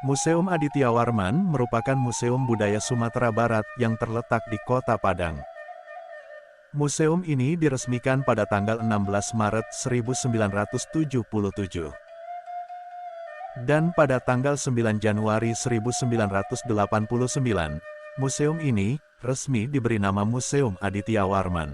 Museum Aditya Warman merupakan museum budaya Sumatera Barat yang terletak di Kota Padang. Museum ini diresmikan pada tanggal 16 Maret 1977. Dan pada tanggal 9 Januari 1989, museum ini resmi diberi nama Museum Aditya Warman.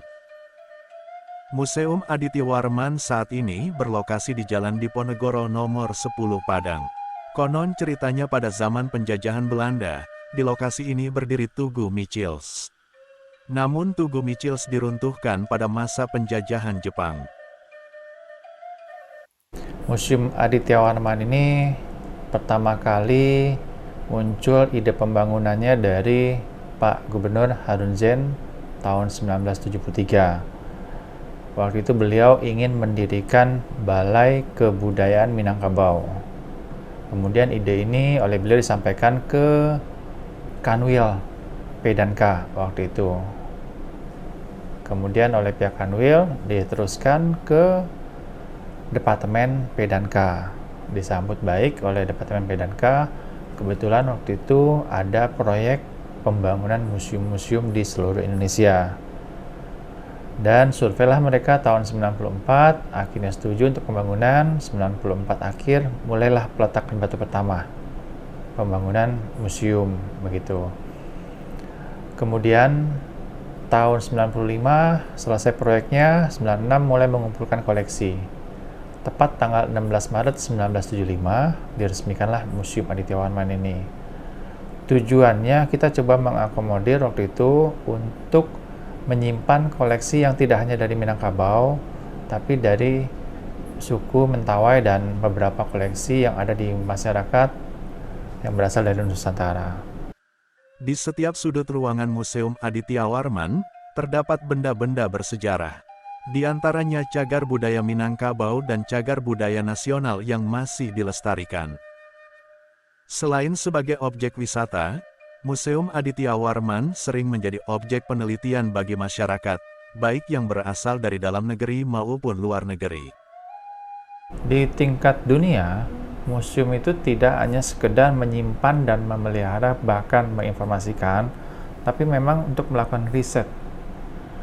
Museum Aditya Warman saat ini berlokasi di Jalan Diponegoro nomor 10 Padang. Konon ceritanya pada zaman penjajahan Belanda, di lokasi ini berdiri Tugu Michels. Namun Tugu Michels diruntuhkan pada masa penjajahan Jepang. Museum Aditya Warman ini pertama kali muncul ide pembangunannya dari Pak Gubernur Harun Zain tahun 1973. Waktu itu beliau ingin mendirikan Balai Kebudayaan Minangkabau. Kemudian ide ini oleh beliau disampaikan ke Kanwil P&K waktu itu. Kemudian oleh pihak Kanwil diteruskan ke Departemen P&K. Disambut baik oleh Departemen P&K. Kebetulan waktu itu ada proyek pembangunan museum-museum di seluruh Indonesia. Dan surveilah mereka tahun 94, akhirnya setuju untuk pembangunan. 94 akhir, mulailah peletakan batu pertama pembangunan museum, begitu. Kemudian tahun 95 selesai proyeknya, 96 mulai mengumpulkan koleksi. Tepat tanggal 16 Maret 1975 diresmikanlah Museum Aditya Warman ini. Tujuannya kita coba mengakomodir waktu itu untuk menyimpan koleksi yang tidak hanya dari Minangkabau, tapi dari suku Mentawai dan beberapa koleksi yang ada di masyarakat yang berasal dari Nusantara. Di setiap sudut ruangan Museum Aditya Warman, terdapat benda-benda bersejarah. Di antaranya cagar budaya Minangkabau dan cagar budaya nasional yang masih dilestarikan. Selain sebagai objek wisata, Museum Aditya Warman sering menjadi objek penelitian bagi masyarakat, baik yang berasal dari dalam negeri maupun luar negeri. Di tingkat dunia, museum itu tidak hanya sekedar menyimpan dan memelihara, bahkan menginformasikan, tapi memang untuk melakukan riset.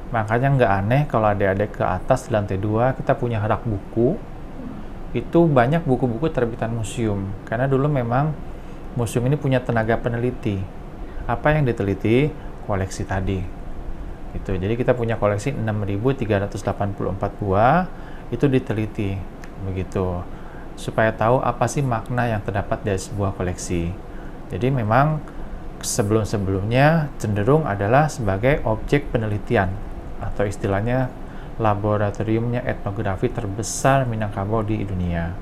Makanya nggak aneh kalau adik-adik ke atas di lantai 2 kita punya rak buku, itu banyak buku-buku terbitan museum, karena dulu memang museum ini punya tenaga peneliti. Apa yang diteliti? Koleksi tadi. Gitu. Jadi kita punya koleksi 6.384 buah, itu diteliti. Begitu. Supaya tahu apa sih makna yang terdapat dari sebuah koleksi. Jadi memang sebelum-sebelumnya cenderung adalah sebagai objek penelitian, atau istilahnya laboratoriumnya etnografi terbesar Minangkabau di dunia.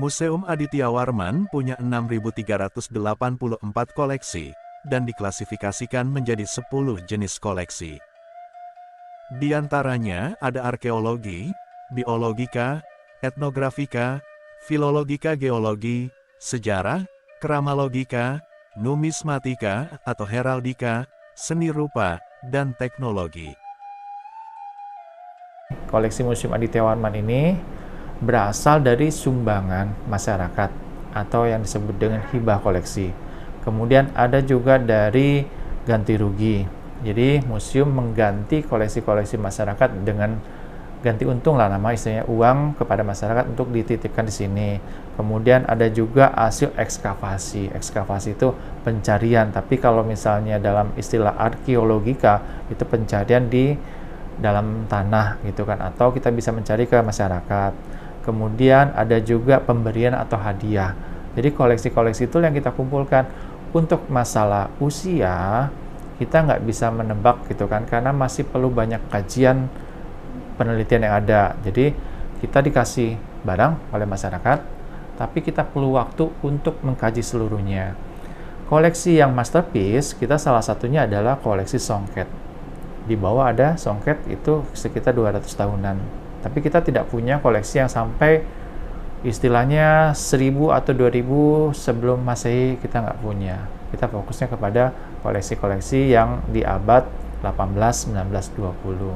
Museum Aditya Warman punya 6.384 koleksi, dan diklasifikasikan menjadi 10 jenis koleksi. Di antaranya ada arkeologi, biologika, etnografika, filologika geologi, sejarah, kramalogika, numismatika atau heraldika, seni rupa, dan teknologi. Koleksi Museum Aditya Warman ini berasal dari sumbangan masyarakat atau yang disebut dengan hibah koleksi. Kemudian ada juga dari ganti rugi. Jadi museum mengganti koleksi-koleksi masyarakat dengan ganti untung lah, nama istilahnya uang kepada masyarakat untuk dititipkan di sini. Kemudian ada juga hasil ekskavasi. Ekskavasi itu pencarian, tapi kalau misalnya dalam istilah arkeologika itu pencarian di dalam tanah gitu kan, atau kita bisa mencari ke masyarakat. Kemudian ada juga pemberian atau hadiah. Jadi koleksi-koleksi itu yang kita kumpulkan. Untuk masalah usia, kita nggak bisa menebak gitu kan, karena masih perlu banyak kajian penelitian yang ada. Jadi kita dikasih barang oleh masyarakat, tapi kita perlu waktu untuk mengkaji seluruhnya. Koleksi yang masterpiece, kita salah satunya adalah koleksi songket. Di bawah ada songket itu sekitar 200 tahunan. Tapi kita tidak punya koleksi yang sampai istilahnya 1000 atau 2000 sebelum Masehi, kita nggak punya. Kita fokusnya kepada koleksi-koleksi yang di abad 18, 19, 20.